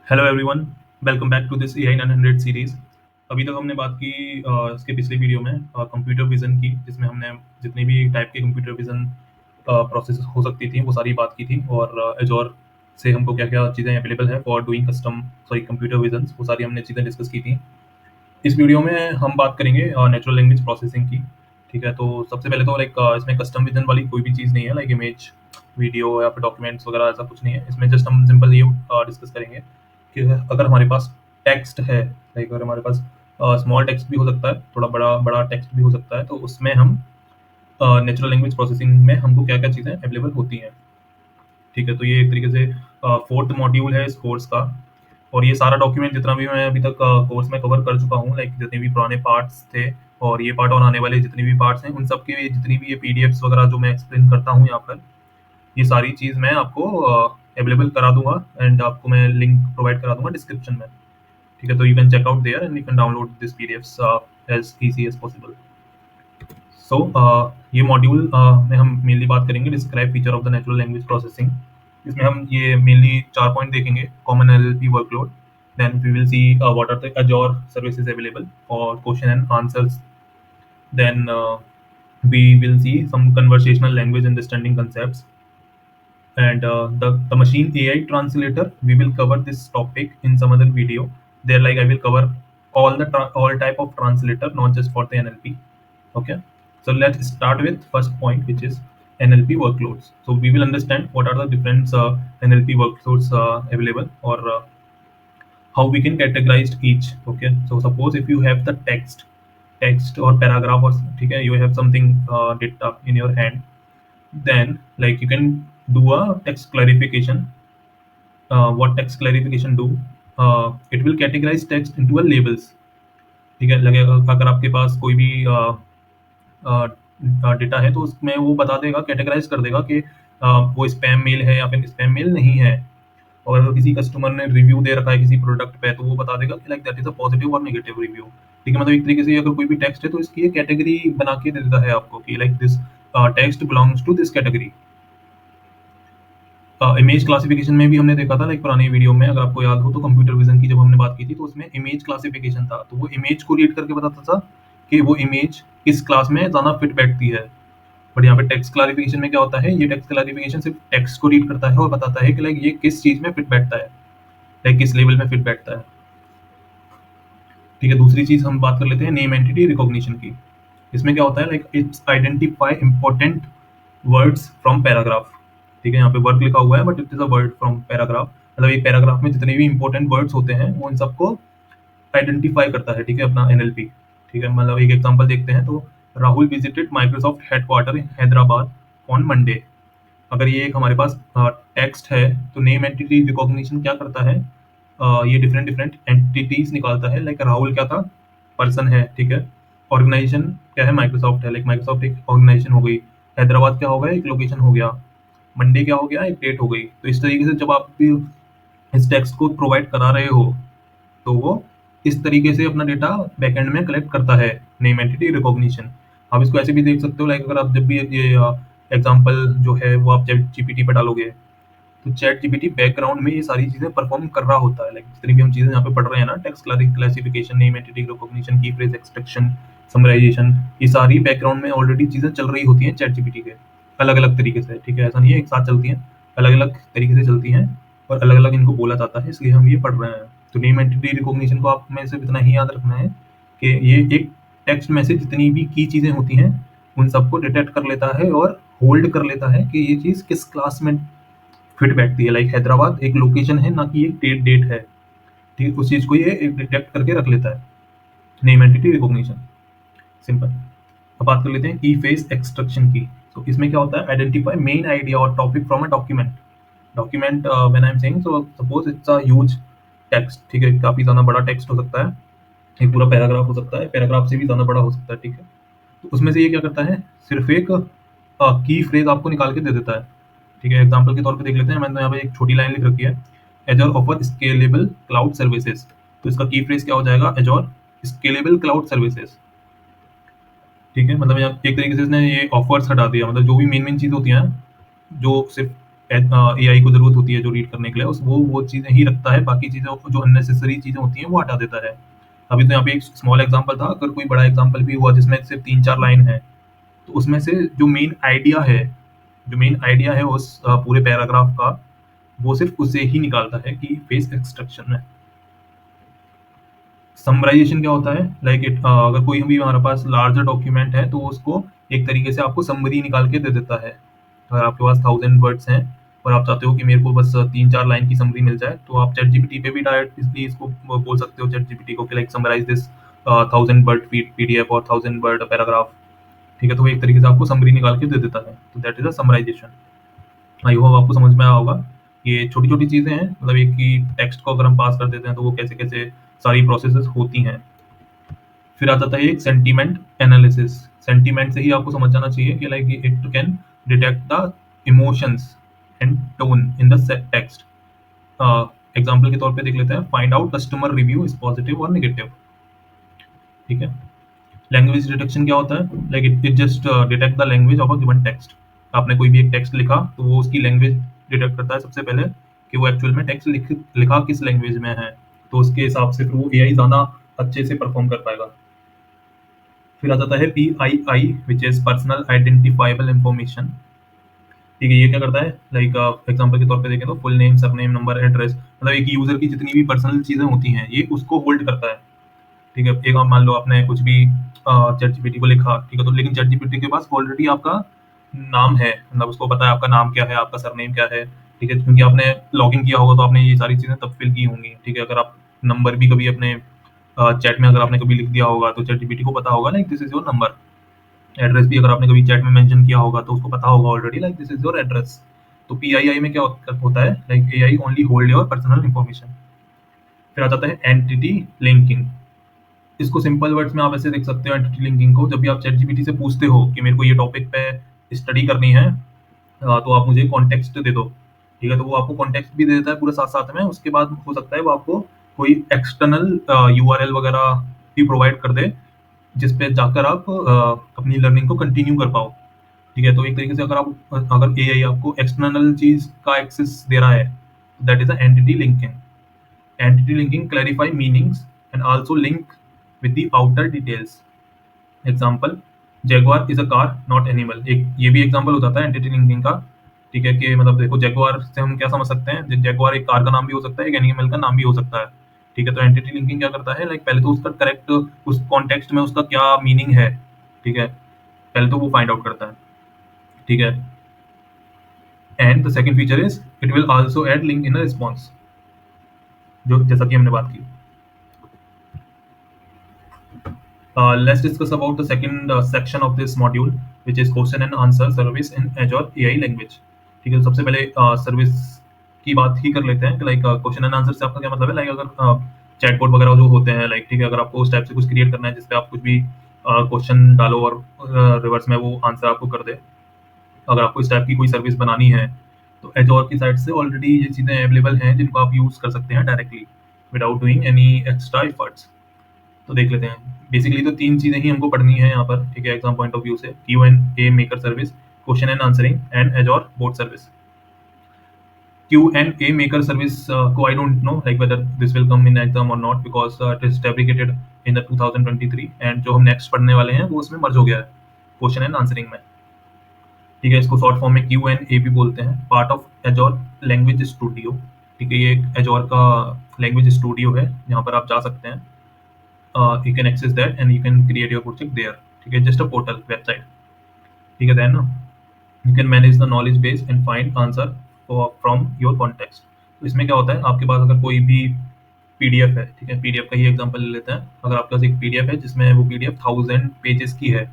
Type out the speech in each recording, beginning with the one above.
Hello everyone, welcome back to this AI 900 series. अभी तक हमने बात की इसके पिछले वीडियो में कंप्यूटर विजन की, जिसमें हमने जितनी भी टाइप के कंप्यूटर विजन प्रोसेस हो सकती थी वो सारी बात की थी, और एजोर से हमको क्या क्या चीज़ें अवेलेबल है for doing custom sorry computer vision, वो सारी हमने चीज़ें डिस्कस की थी। इस वीडियो में हम बात करेंगे नेचुरल लैंग्वेज प्रोसेसिंग की। ठीक है, तो सबसे पहले तो लाइक इसमें कस्टम विजन वाली कोई भी चीज़ नहीं है, लाइक इमेज, वीडियो या फिर डॉक्यूमेंट्स वगैरह, ऐसा कुछ नहीं है। इसमें जस्ट हम सिंपल ये डिस्कस करेंगे कि अगर हमारे पास टेक्स्ट है, लाइक अगर हमारे पास स्मॉल टेक्स्ट भी हो सकता है, थोड़ा बड़ा बड़ा टेक्स्ट भी हो सकता है, तो उसमें हम नेचुरल लैंग्वेज प्रोसेसिंग में हमको क्या क्या चीज़ें अवेलेबल होती हैं। ठीक है, तो ये एक तरीके से फोर्थ मॉड्यूल है इस कोर्स का। और ये सारा डॉक्यूमेंट जितना भी मैं अभी तक कोर्स में कवर कर चुका हूँ, लाइक जितने भी पुराने पार्ट्स थे और ये पार्ट और आने वाले जितने भी पार्ट्स हैं, उन सब की जितनी भी ये पीडीएफ्स वगैरह जो मैं एक्सप्लेन करता हूँ यहाँ पर, ये सारी चीज़ मैं आपको अवेलेबल करा दूंगा एंड आपको मैं लिंक प्रोवाइड करा दूंगा डिस्क्रिप्शन में। ठीक है, तो you can check out there and you can download this PDFs as easy as possible. So ये मॉड्यूल में हम मेनली बात करेंगे describe feature of the natural language processing. इसमें हम ये मेनली 4 पॉइंट देखेंगे। Common NLP workload, then we will see what are the Azure services available और question and answers, then we will see some conversational language understanding concepts, and the machine AI translator. We will cover this topic in some other video. There, like I will cover all type of translator, not just for the NLP. Okay, so let's start with first point, which is NLP workloads. So we will understand what are the different NLP workloads available, or how we can categorize each. Okay, so suppose if you have the text or paragraph, or ठीक है, you have something data in your hand, then like you can do a text clarification. What text clarification do? It will categorize text into a labels. ठीक है, लगे अगर आपके पास कोई भी data है, तो उसमें वो बता देगा, कैटेगराइज कर देगा कि वो स्पैम मेल है या फिर स्पैम मेल नहीं है। और अगर किसी कस्टमर ने रिव्यू दे रखा है किसी प्रोडक्ट पे, तो वो बता देगा कि like that is a positive और नेगेटिव रिव्यू। ठीक है, मतलब एक तरीके से अगर कोई भी टेक्स्ट है तो इसकी एक कैटेगरी बना के दे देता है आपको कि like this text belongs to this category. Image classification में भी हमने देखा था, लाइक पुरानी वीडियो में अगर आपको याद हो, तो कंप्यूटर विजन की जब हमने बात की थी, तो उसमें इमेज क्लासिफिकेशन था, तो वो इमेज को रीड करके बताता था कि वो इमेज किस क्लास में ज़्यादा फिट बैठती है। बट यहाँ पे टेक्स्ट क्लारिफिकेशन में क्या होता है, ये टेक्स्ट क्लारिफिकेशन सिर्फ टेक्स्ट को रीड करता है और बताता है कि लाइक ये किस चीज़ में फिट बैठता है, लाइक किस लेवल में फिट बैठता है। ठीक है, दूसरी चीज़ हम बात कर लेते हैं नेम एंटिटी रिकॉग्निशन की। इसमें क्या होता है, like it's identify important words from paragraph. ठीक है, यहाँ पे वर्ड लिखा हुआ है but it is a word from paragraph, मतलब एक पैराग्राफ में जितने भी इंपॉर्टेंट वर्ड्स होते हैं वो इन सबको आइडेंटिफाई करता है। ठीक है, अपना एनएलपी। ठीक है, मतलब एक एग्जांपल देखते हैं, तो Rahul visited Microsoft headquarter in Hyderabad on Monday. अगर ये एक हमारे पास टेक्स्ट है, तो नेम एंटिटी रिकॉग्निशन क्या करता है, ये डिफरेंट डिफरेंट एंटिटीज निकालता है। लाइक राहुल क्या था, पर्सन है। ठीक है, ऑर्गेनाइजेशन क्या है, माइक्रोसॉफ्ट है, लाइक माइक्रोसॉफ्ट एक ऑर्गेनाइजेशन हो गई। हैदराबाद क्या हो गया, एक लोकेशन हो गया। मंडे क्या हो गया, एक डेट हो गई। तो इस तरीके से जब आप भी इस टेक्स्ट को प्रोवाइड करा रहे हो, तो वो इस तरीके से अपना डेटा बैकएंड में कलेक्ट करता है, नेम एंटिटी रिकॉग्निशन। आप इसको ऐसे भी देख सकते हो, लाइक अगर आप जब भी ये एग्जांपल जो है वो आप चैट जीपीटी पे डालोगे, तो चैट जीपीटी बैकग्राउंड में ये सारी चीजें परफॉर्म कर रहा होता है। लाइक जितनी भी हम चीजें यहाँ पे पढ़ रहे हैं ना, text classification, name entity recognition, की फ्रेज एक्सट्रैक्शन, समराइजेशन, ये सारी बैकग्राउंड में ऑलरेडी चीजें चल रही होती हैं चैट जीपीटी के, अलग अलग तरीके से। ठीक है, ऐसा नहीं है एक साथ चलती हैं, अलग अलग तरीके से चलती हैं और अलग अलग इनको बोला जाता है, इसलिए हम ये पढ़ रहे हैं। तो नेम एंटिटी रिकॉग्निशन को आप में सिर्फ इतना ही याद रखना है कि ये एक टेक्स्ट में से जितनी भी की चीजें होती हैं उन सबको डिटेक्ट कर लेता है और होल्ड कर लेता है कि ये चीज किस क्लास में फिट बैठती है। लाइक हैदराबाद एक लोकेशन है, ना कि एक डेट डेट है। ठीक है, उस चीज को ये एक डिटेक्ट करके रख लेता है, नेम एंटिटी रिकॉग्निशन, सिंपल। अब बात कर लेते हैं की फेस एक्सट्रैक्शन की। तो इसमें क्या होता है, आइडेंटिफाई मेन आइडिया और topic from a document. Document when I am saying, so suppose it's a huge text. ठीक है, काफी ज्यादा बड़ा टेक्स्ट हो सकता है, एक पूरा पैराग्राफ हो सकता है, पैराग्राफ से भी ज्यादा बड़ा हो सकता है। ठीक है, तो उसमें से ये क्या करता है, सिर्फ एक की फ्रेज आपको निकाल के दे देता है। ठीक है, एग्जांपल के तौर पे देख लेते हैं। मैंने तो यहाँ पे एक छोटी लाइन लिख रखी है, एजोर ऑफर स्केलेबल क्लाउड सर्विसेज। तो इसका की फ्रेज क्या हो जाएगा, एजोर स्केलेबल क्लाउड सर्विसेज। ठीक है, मतलब यहाँ एक तरीके से इसने ये ऑफर्स हटा दिया, मतलब जो भी मेन मेन चीज होती हैं जो सिर्फ एआई को ज़रूरत होती है जो रीड करने के लिए, उस वो चीज़ें ही रखता है, बाकी चीज़ें जो अननेसेसरी चीज़ें होती हैं वो हटा देता है। अभी तो यहाँ पे एक स्मॉल एग्ज़ाम्पल था, अगर कोई बड़ा एग्ज़ाम्पल भी हुआ जिसमें सिर्फ़ 3-4 लाइन है, तो उसमें से जो मेन आइडिया है उस पूरे पैराग्राफ का, वो सिर्फ़ उसे ही निकालता है कि फेस एक्सट्रैक्शन है। समराइज़ेशन क्या होता है? लाइक अगर कोई भी हमारे पास लार्जर डॉक्यूमेंट है, तो उसको एक तरीके से आपको समरी निकाल के दे देता है। अगर आपके पास 1000 वर्ड्स हैं और आप चाहते हो कि मेरे को बस 3-4 लाइन की समरी मिल जाए, तो आप चैटजीपीटी पे भी डायरेक्टली इसको बोल सकते हो चैटजीपीटी को कि like summarize this 1000 word PDF और 1000 वर्ड पैराग्राफ। ठीक है? तो वो एक तरीके से आपको समरी निकाल के दे देता है। तो that is a summarisation. I hope आपको समझ में आया होगा। ये छोटी-छोटी चीज़ें हैं, मतलब एक ही टेक्स्ट को अगर हम पास कर देते हैं, तो वो कैसे-कैसे सारी प्रोसेसेस होती हैं। फिर आ जाता है एक सेंटीमेंट एनालिसिस। सेंटीमेंट से ही आपको समझ जाना चाहिए कि like it can detect the emotions and tone in the text. Example के तौर पे देख लेते हैं, find out customer review is positive और नेगेटिव। ठीक है। लैंग्वेज डिटेक्शन क्या होता है? Like it just detect the language of a given text. आपने कोई भी एक टेक्स्ट लिखा, तो वो उसकी लैंग्वेज डिटेक्ट करता है सबसे पहले, कि वो एक्चुअल में टेक्स्ट लिखा किस लैंग्वेज में है। तो उसके हिसाब से फिर वो एआई ज़्यादा अच्छे से परफॉर्म कर पाएगा। फिर आ जाता है PII, which is personal identifiable information. ठीक है, ये क्या करता है? लाइक एग्जांपल के तौर पे देखें तो full name, surname, number, address, मतलब एक यूज़र की जितनी भी पर्सनल चीज़ें होती हैं, ये उसको होल्ड करता है। ठीक है, एक आप मान लो आपने कुछ भी चैटजीपीटी को लिखा, ठीक है, तो लेकिन चैटजीपीटी के पास ऑलरेडी आपका नाम है, मतलब उसको पता है आपका नाम क्या है, आपका सरनेम क्या है। ठीक है, क्योंकि आपने लॉगिन किया होगा, तो आपने ये सारी चीज़ें तब फिल की होंगी। ठीक है, अगर आप नंबर भी कभी अपने चैट में अगर आपने कभी लिख दिया होगा, तो चैटजीपीटी को पता होगा like this is your number. Address भी अगर आपने कभी चैट में मेंशन किया होगा, तो उसको पता होगा already like this is your address. तो पीआईआई में क्या होता है? Like AI only hold your personal information. फिर आ जाता है एंटिटी लिंकिंग। इसको सिंपल वर्ड्स में आप ऐसे देख सकते हो एंटिटी लिंकिंग को, जब भी आप चैटजीपीटी से पूछते हो कि मेरे को ये टॉपिक पे स्टडी करनी है, तो आप मुझे कॉन्टेक्स्ट दे दो। ठीक है, तो वो आपको कॉन्टेक्स्ट भी दे देता है पूरे साथ-साथ में। उसके बाद हो सकता है वो आपको कोई एक्सटर्नल यूआरएल वगैरह भी प्रोवाइड कर दे, जिस पे जाकर आप अपनी लर्निंग को कंटिन्यू कर पाओ। ठीक है, तो एक तरीके से अगर एआई आपको एक्सटर्नल चीज़ का एक्सेस दे रहा है, that is a entity linking. Entity linking clarify meanings and also link with the outer details. Example, Jaguar is a car not animal. एक ये भी एग्जाम्पल हो जाता है एंटिटी लिंकिंग का। ठीक है, कि मतलब देखो जैगुआर से हम क्या समझ सकते हैं? जैगुआर एक कार का नाम भी हो सकता है, एक एनिमल का नाम भी हो सकता है। ठीक है, तो एंटिटी लिंकिंग क्या करता है? लाइक पहले तो उसका करेक्ट, उस कॉन्टेक्स्ट में उसका क्या मीनिंग है। ठीक है, पहले तो वो फाइंड आउट करता है। ठीक है, and the second feature is it will also add link in a response, जो जैसा कि हमने बात की। Let's discuss about the second section of this module, which is question and answer service in Azure AI language. ठीक है, तो सबसे पहले सर्विस की बात ही कर लेते हैं कि लाइक क्वेश्चन एंड आंसर से आपका क्या मतलब है? लाइक अगर चैटबॉट वगैरह जो होते हैं, लाइक ठीक है, अगर आपको उस टाइप से कुछ क्रिएट करना है जिसपे आप कुछ भी क्वेश्चन डालो और रिवर्स में वो आंसर आपको कर दे, अगर आपको इस टाइप की कोई सर्विस बनानी है, तो एजोर की साइड से ऑलरेडी ये चीज़ें अवेलेबल हैं जिनको आप यूज़ कर सकते हैं directly without doing any extra efforts. तो देख लेते हैं। बेसिकली तो 3 चीज़ें ही हमको पढ़नी है यहाँ पर, ठीक है, एग्जाम पॉइंट ऑफ व्यू से। Q&A maker service, question and answering and Azure bot service. Q&A maker service को I don't know like whether this will come in exam और not, because it is fabricated in the 2023, and जो हम next पढ़ने वाले हैं वो उसमें मर्ज हो गया है क्वेश्चन एंड आंसरिंग में। ठीक है, इसको शॉर्ट फॉर्म में Q&A भी बोलते हैं, पार्ट ऑफ एजोर लैंग्वेज स्टूडियो। ठीक है, ये एक एजोर का लैंग्वेज स्टूडियो है जहाँ पर आप जा सकते हैं। You can access that and you can create your project there. ठीक है, just a portal website. ठीक है, then you can manage the knowledge base and find answer from your context. तो इसमें क्या होता है? आपके पास अगर कोई भी पीडीएफ है, ठीक है, पीडीएफ का ही एग्जांपल ले लेते हैं। अगर आपके पास एक पीडीएफ है जिसमें वो पीडीएफ 1000 पेजेस की है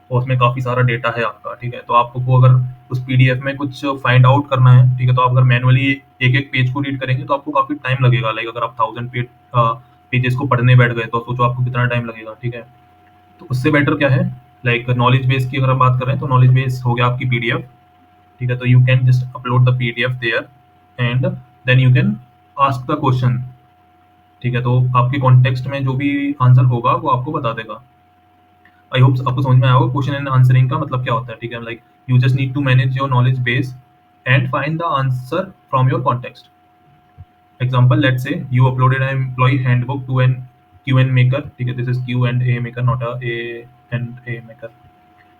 और उसमें काफ़ी सारा डेटा है आपका, ठीक है, तो आपको अगर उस पीडीएफ में कुछ फाइंड आउट करना है, ठीक है, तो आप अगर मैनुअली एक एक पेज को रीड करेंगे तो आपको काफ़ी टाइम लगेगा। लाइक अगर आप 1000 पेजेस को पढ़ने बैठ गए, तो सोचो आपको कितना टाइम लगेगा। ठीक है, तो उससे बेटर क्या है? लाइक नॉलेज बेस की अगर हम बात करें, तो नॉलेज बेस हो गया आपकी पीडीएफ। ठीक है, तो you can just upload the PDF there and then you can ask the question. ठीक है, तो आपके कॉन्टेक्स्ट में जो भी आंसर होगा वो आपको बता देगा। आई होप आपको समझ में आया होगा क्वेश्चन एंड आंसरिंग का मतलब क्या होता है। ठीक है, like you just need to manage your knowledge base and find the answer from your context. Example, let's say you uploaded an employee handbook to an Q&A maker. Okay, this is Q&A maker, not a maker.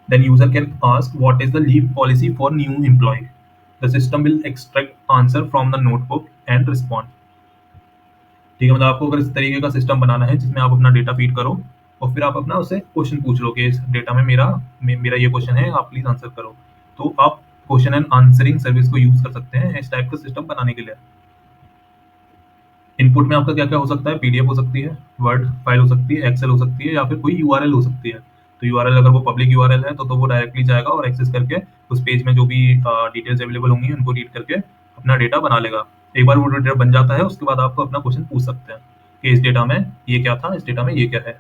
Then user can ask what is the leave policy for new employee. The system will extract answer from the notebook and respond. ठीक है, मतलब आपको अगर इस तरीके का system बनाना है जिसमें आप अपना डेटा फीड करो और फिर आप अपना उससे क्वेश्चन पूछ लो कि इस डेटा में मेरा ये क्वेश्चन है, आप प्लीज आंसर करो। तो आप क्वेश्चन एंड आंसरिंग सर्विस को यूज कर सकते हैं इस टाइप का सिस्टम बनाने के लिए। इनपुट में आपका क्या-क्या हो सकता है? पीडीएफ हो सकती है, वर्ड फाइल हो सकती है, एक्सेल हो सकती है या फिर कोई यूआरएल हो सकती है। तो यूआरएल अगर वो पब्लिक यूआरएल है तो वो डायरेक्टली जाएगा और एक्सेस करके उस पेज में जो भी डिटेल्स अवेलेबल होंगी उनको रीड करके अपना डेटा बना लेगा। एक बार वो डेटा बन जाता है उसके बाद आप अपना क्वेश्चन पूछ सकते हैं कि इस डेटा में ये क्या था, इस डेटा में ये क्या है।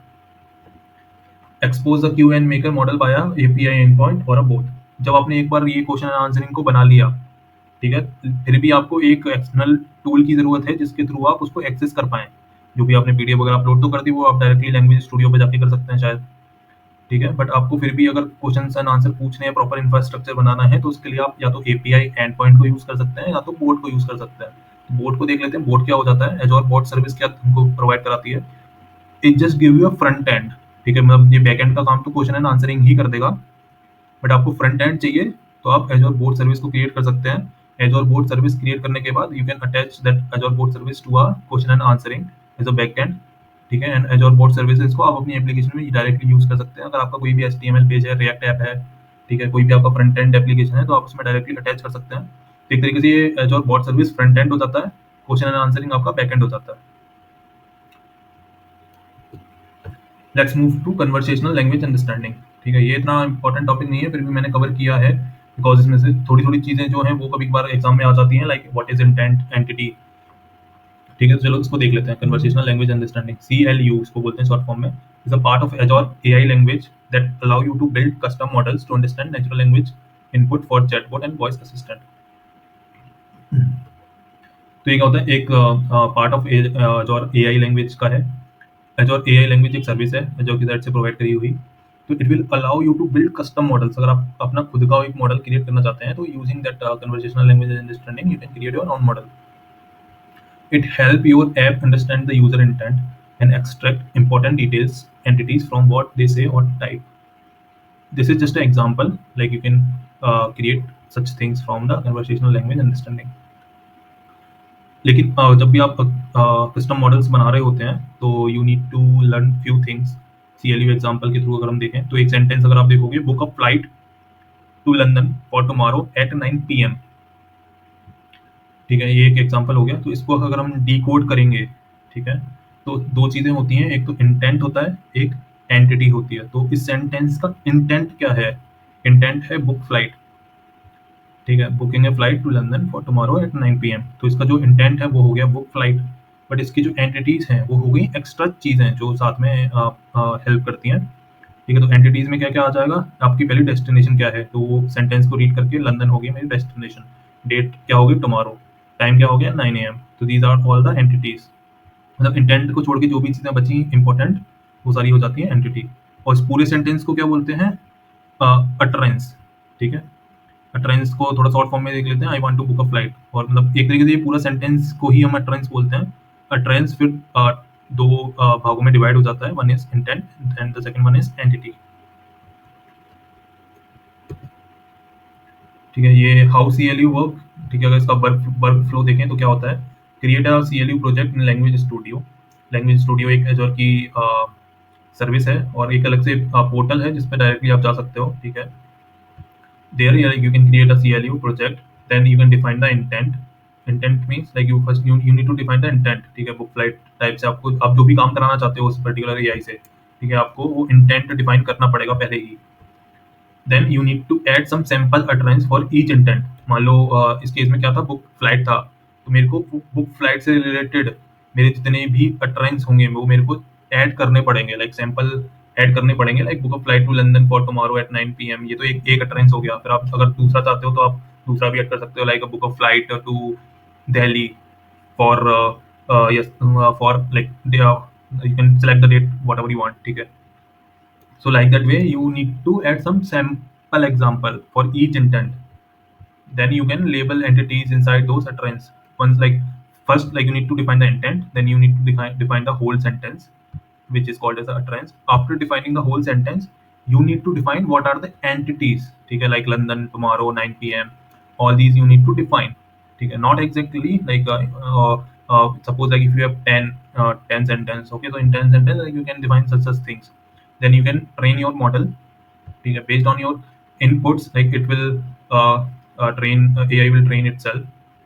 Expose the Q and maker model by API and point और अ बोट। जब आपने एक बार ये क्वेश्चन एंड आंसरिंग को बना लिया, ठीक है, फिर भी आपको एक एक्सटर्नल टूल की जरूरत है जिसके थ्रू आप उसको एक्सेस कर पाएं। जो भी आपने पीडीएफ वगैरह अपलोड तो कर दी वो आप डायरेक्टली लैंग्वेज स्टूडियो पे जाके कर सकते हैं शायद, ठीक है। बट आपको फिर भी अगर क्वेश्चन एंड आंसर पूछने हैं, प्रॉपर इंफ्रास्ट्रक्चर बनाना है तो उसके लिए आप या तो एपीआई एंड पॉइंट को यूज कर सकते हैं या तो बोट को यूज कर सकते हैं। तो बोट को देख लेते हैं, बोट क्या हो जाता है। एजोर बोट सर्विस क्या हमको प्रोवाइड कराती है? It just give you a front end, ठीक है, मतलब ये बैक एंड का काम तो क्वेश्चन एंड आंसरिंग ही कर देगा, बट आपको फ्रंट एंड चाहिए तो आप एजोर बोर्ड सर्विस को क्रिएट कर सकते हैं। एजोर बोर्ड सर्विस क्रिएट करने के बाद you can attach that Azure board service to a question and answering as a back end, ठीक है। एंड एजोर बोर्ड सर्विसेज को आप अपनी एप्लीकेशन में डायरेक्टली यूज कर सकते हैं। अगर आपका कोई भी एचटीएमएल पेज है, रिएक्ट ऐप है, ठीक है, कोई भी आपका फ्रंट एंड एप्लीकेशन है तो आप उसमें डायरेक्टली अटैच कर सकते हैं। तो एक तरीके से ये Azure board service front end हो जाता है, क्वेश्चन एंड आंसरिंग आपका बैक एंड हो जाता है। Let's move to conversational language understanding. ठीक है, ये इतना इंपॉर्टेंट टॉपिक नहीं है, फिर भी मैंने कवर किया है बिकॉज इसमें से थोड़ी थोड़ी चीजें जो हैं वो कभी कभार एग्जाम में आ जाती हैं, like what is intent entity. ठीक है, तो चलो इसको देख लेते हैं। कन्वर्सेशनल लैंग्वेज अंडरस्टैंडिंग, CLU इसको बोलते हैं शॉर्ट फॉर्म में, is a part of Azure AI language that allow you to build custom models to understand natural language input for chatbot and voice assistant. तो ये क्या होता है? एक part of Azure AI language का है। Azure AI language एक service है जो की साइड से प्रोवाइड करी हुई। तो it will allow you to build custom models. अगर आप अपना खुद का एक मॉडल क्रिएट करना चाहते हैं तो using that conversational language understanding you can create your own model. It help your app understand the user intent and extract important details, entities from what they say or type. This is just an example, like you can create such things from the conversational language understanding. लेकिन जब भी आप custom models बना रहे होते हैं तो you need to learn few things. CLU example के थ्रू अगर हम देखें तो एक सेंटेंस अगर आप देखोगे, book a flight to London for tomorrow at 9 PM, ठीक है, ये एक एग्जांपल हो गया। तो इसको अगर हम डिकोड करेंगे, ठीक है, तो दो चीजें होती हैं, एक तो इंटेंट होता है, एक एंटिटी होती है। तो इस सेंटेंस का इंटेंट क्या है? इंटेंट है बुक फ्लाइट, ठीक है, बुकिंग है flight to London for tomorrow at 9 PM। तो इसका जो इंटेंट है वो हो गया बुक फ्लाइट, बट इसकी जो एंटिटीज हैं वो हो गई एक्स्ट्रा चीजें जो साथ में हेल्प करती हैं। ठीक है, तो एंटिटीज में क्या क्या आ जाएगा? आपकी पहली डेस्टिनेशन क्या है, तो वो सेंटेंस को रीड करके लंदन हो गई मेरी डेस्टिनेशन, डेट क्या होगी टुमारो, टाइम क्या हो गया 9 AM। तो these are all the entities. मतलब इंटेंट को छोड़ के जो भी चीजें बची इंपॉर्टेंट वो सारी हो जाती है एंटिटी। और इस पूरे सेंटेंस को क्या बोलते हैं? अटरेंस, ठीक है। अटरेंस को थोड़ा शॉर्ट फॉर्म में देख लेते हैं, I want to book a flight. और मतलब एक तरीके से ये पूरा सेंटेंस को ही हम अटरेंस बोलते हैं। अटरेंस फिर दो भागों में डिवाइड हो जाता है, one is intent and the second one is entity. ठीक है, ये हाउ CLU वर्क, ठीक है। अगर इसका वर्क फ्लो देखें तो क्या होता है? Create a CLU project in language studio. Language studio एक एजोर की सर्विस है और एक अलग से पोर्टल है जिसपे डायरेक्टली आप जा सकते हो, ठीक है। There you can create a CLU project, then you can define the intent. Intent means like you need to define the intent, ठीक है। बुक फ्लाइट टाइप से आपको आप जो भी काम कराना चाहते हो उस पर्टिकुलर एआई से, ठीक है, आपको वो इंटेंट डिफाइन करना पड़ेगा पहले ही। Then you need to add some sample utterance for each intent. मान लो इस केस में क्या था, बुक फ्लाइट था, तो मेरे को बुक फ्लाइट से रिलेटेड मेरे जितने भी अटरेंस होंगे वो मेरे को ऐड करने पड़ेंगे, लाइक सैंपल ऐड करने पड़ेंगे, like book a flight to London for tomorrow at 9 PM। ये तो एक अटरेंस हो गया। फिर आप अगर दूसरा चाहते हो तो आप दूसरा भी ऐड कर सकते हो, like book a flight to Delhi for yes for like you can select the date whatever you want, ठीक है। So like that way, you need to add some sample example for each intent. Then you can label entities inside those utterance. Once, like, first, like, you need to define the intent, then you need to define the whole sentence, which is called as the utterance. After defining the whole sentence, you need to define what are the entities. Okay, like London tomorrow 9 p.m. All these you need to define. Okay, not exactly like suppose like if you have 10 sentence. Okay, so in 10 sentence, like, you can define such things. Then you can train your model. Okay, based on your inputs, like it will train AI will train itself.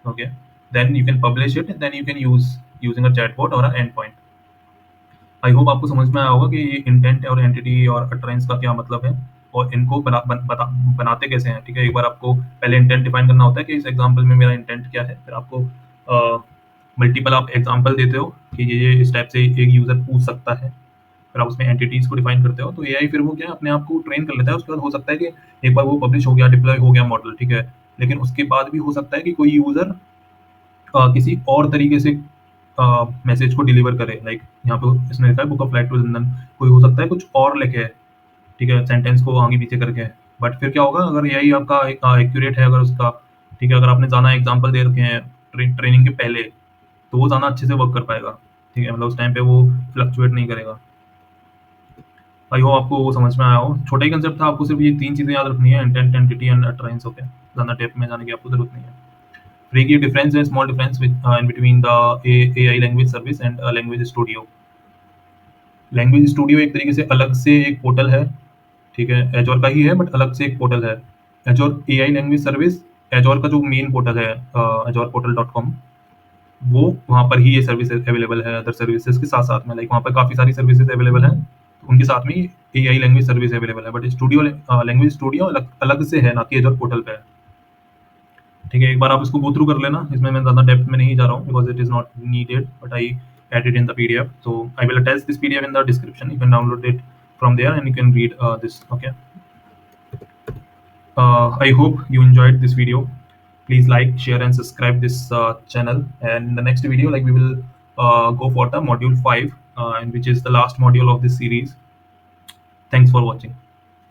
Okay, then you can publish it, and then you can use using a chatbot or an endpoint. I hope आपको समझ में आया होगा कि ये intent और entity और utterance का क्या मतलब है और इनको बनाते कैसे हैं। ठीक है, एक बार आपको पहले इंटेंट डिफाइन करना होता है कि इस एग्जांपल में मेरा इंटेंट क्या है, फिर आपको मल्टीपल आप एग्जांपल देते हो कि ये इस टाइप से एक यूजर पूछ सकता है, फिर आप उसमें एंटिटीज को डिफाइन करते हो, तो एआई फिर वो क्या है, अपने आप को ट्रेन कर लेता है। उसके बाद हो सकता है कि एक बार वो पब्लिश हो गया, डिप्लॉय हो गया मॉडल, ठीक है, लेकिन उसके बाद भी हो सकता है कि कोई यूजर किसी और तरीके से मैसेज को डिलीवर करे। लाइक यहाँ पे इसने लिखा है book of flight to London, कोई हो सकता है कुछ और लिखे है, ठीक है, सेंटेंस को आगे पीछे करके। बट फिर क्या होगा अगर यही आपका एक्यूरेट है, अगर उसका, ठीक है, अगर आपने ज़्यादा एग्जाम्पल दे रखे हैं ट्रेनिंग के पहले, तो वो ज़्यादा अच्छे से वर्क कर पाएगा। ठीक है, मतलब उस टाइम पे वो फ्लक्चुएट नहीं करेगा। आई होप आपको वो समझ में आया हो। छोटा ही कंसेप्ट था, आपको सिर्फ ये 3 चीज़ें याद रखनी है, intent, entity and utterance. Okay, ज़्यादा डेप्थ में जाने की आपको ज़रूरत नहीं है। They give difference, a small difference in between the AI language service and language studio. Language studio एक तरीके से अलग से एक पोर्टल है, ठीक है, एजोर का ही है बट अलग से एक पोर्टल है। एजोर एआई लैंग्वेज सर्विस, एजोर का जो मेन पोर्टल है azure-portal.com, वो वहाँ पर ही ये सर्विस अवेलेबल है अदर सर्विसेज के साथ साथ में। लाइक वहाँ पर काफ़ी सारी सर्विसेज अवेलेबल हैं, उनके साथ में एआई लैंग्वेज सर्विस अवेलेबल है, बट स्टूडियो लैंग्वेज स्टूडियो अलग अलग से है, ना कि एजोर पोर्टल पे है। ठीक है, एक बार आप इसको गो थ्रू कर लेना, इसमें मैं ज़्यादा डेप्थ में नहीं जा रहा हूँ because it is not needed, but I added in the PDF. So I will attach this PDF in the description. You can download it from there and you can read this. Okay. I hope you enjoyed this video. Please like, share, and subscribe this channel. And in the next video, like we will go for the module 5, and which is the last module of this series. Thanks for watching.